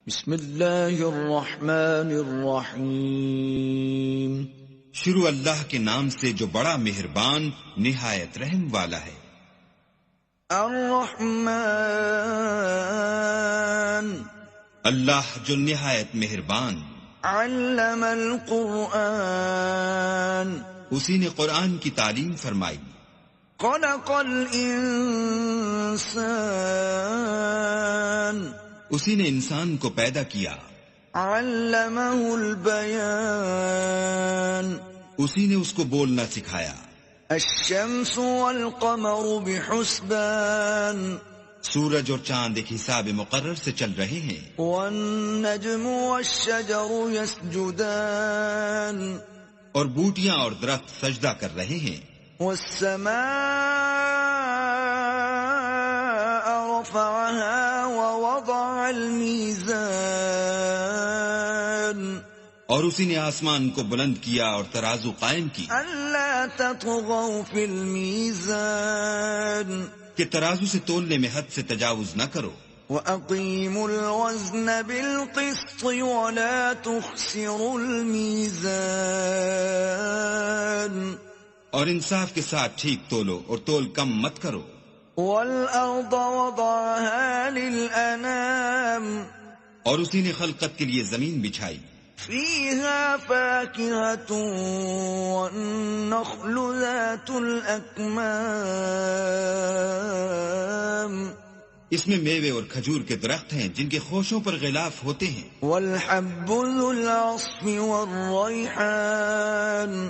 بسم اللہ الرحمن الرحیم۔ شروع اللہ کے نام سے جو بڑا مہربان نہایت رحم والا ہے۔ الرحمن، اللہ جو نہایت مہربان۔ علم القرآن، اسی نے قرآن کی تعلیم فرمائی۔ خلق الانسان، اسی نے انسان کو پیدا کیا۔ علمہ البیان، اسی نے اس کو بولنا سکھایا۔ الشمس والقمر بحسبان، سورج اور چاند ایک حساب مقرر سے چل رہے ہیں۔ والنجم والشجر يسجدان، اور بوٹیاں اور درخت سجدہ کر رہے ہیں۔ والسماء رفعها ووضع الميزان، اور اسی نے آسمان کو بلند کیا اور ترازو قائم کی ألا تطغوا في الميزان، کہ ترازو سے تولنے میں حد سے تجاوز نہ کرو۔ وَأَقِيمُوا الْوَزْنَ بِالْقِسْطِ وَلَا تُخْسِرُوا الْمِيزَانَ، اور انصاف کے ساتھ ٹھیک تولو اور تول کم مت کرو۔ وَالْأَرْضَ وَضَعَهَا لِلْأَنَامِ، اور اسی نے خلقت کے لیے زمین بچھائی۔ فِيهَا فَاكِهَةٌ وَالنَّخْلُ ذَاتُ الْأَكْمَامِ، اس میں میوے اور کھجور کے درخت ہیں جن کے خوشوں پر غلاف ہوتے ہیں۔ وَالْحَبُّ ذُو الْعَصْفِ وَالرَّيْحَانِ،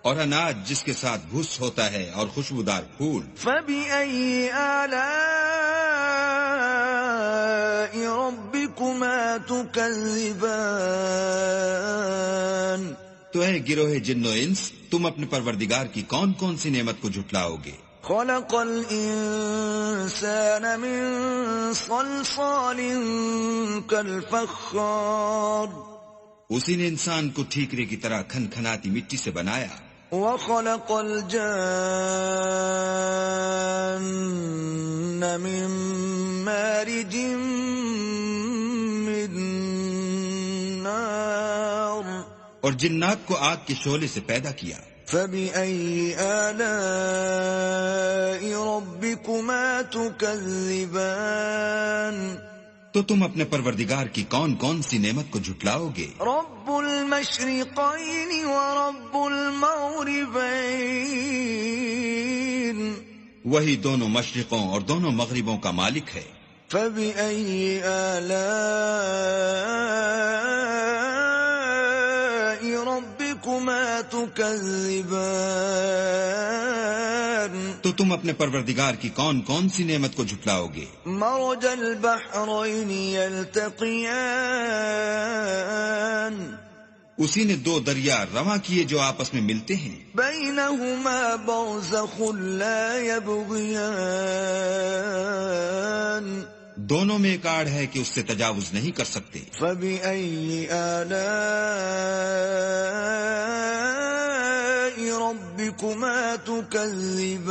اور اناج جس کے ساتھ بھس ہوتا ہے اور خوشبودار پھول۔ فَبِأَيِّ آلَاءِ رَبِّكُمَا تُكَذِّبَانِ، تو اے گروہ جن و انس، تم اپنے پروردگار کی کون کون سی نعمت کو جھٹلاؤ گے؟ خَلَقَ الْإِنسَانَ مِنْ صَلْصَالٍ كَالْفَخَّارِ، اسی نے انسان کو ٹھیکرے کی طرح کھن کھناتی مٹی سے بنایا۔ وَخَلَقَ الْجَانَّ مِنْ مَارِجٍ مِّن نَّارٍ، اور جنات کو آگ کے شعلے سے پیدا کیا۔ فَبِأَيِّ آلَاءِ رَبِّكُمَا تُكَذِّبَانِ، تو تم اپنے پروردگار کی کون کون سی نعمت کو جھٹلاؤ گے؟ رَبُّ الْمَشْرِقَيْنِ وَرَبُّ الْمَغْرِبَيْنِ، وہی دونوں مشرقوں اور دونوں مغربوں کا مالک ہے۔ فَبِأَيِّ آلَاءِ رَبِّكُمَا تُكَذِّبَانِ، تو تم اپنے پروردگار کی کون کون سی نعمت کو جھٹلاؤ گے؟ مَرَجَ الْبَحْرَيْنِ يَلْتَقِيَانِ، اسی نے دو دریا رواں کیے جو آپس میں ملتے ہیں۔ بَيْنَهُمَا بَرْزَخٌ لَا يَبْغِيَانِ، دونوں میں ایک آڑ ہے کہ اس سے تجاوز نہیں کر سکتے۔ فَبِأَيِّ آلَاءِ رَبِّكُمَا تُكَذِّبَانِ،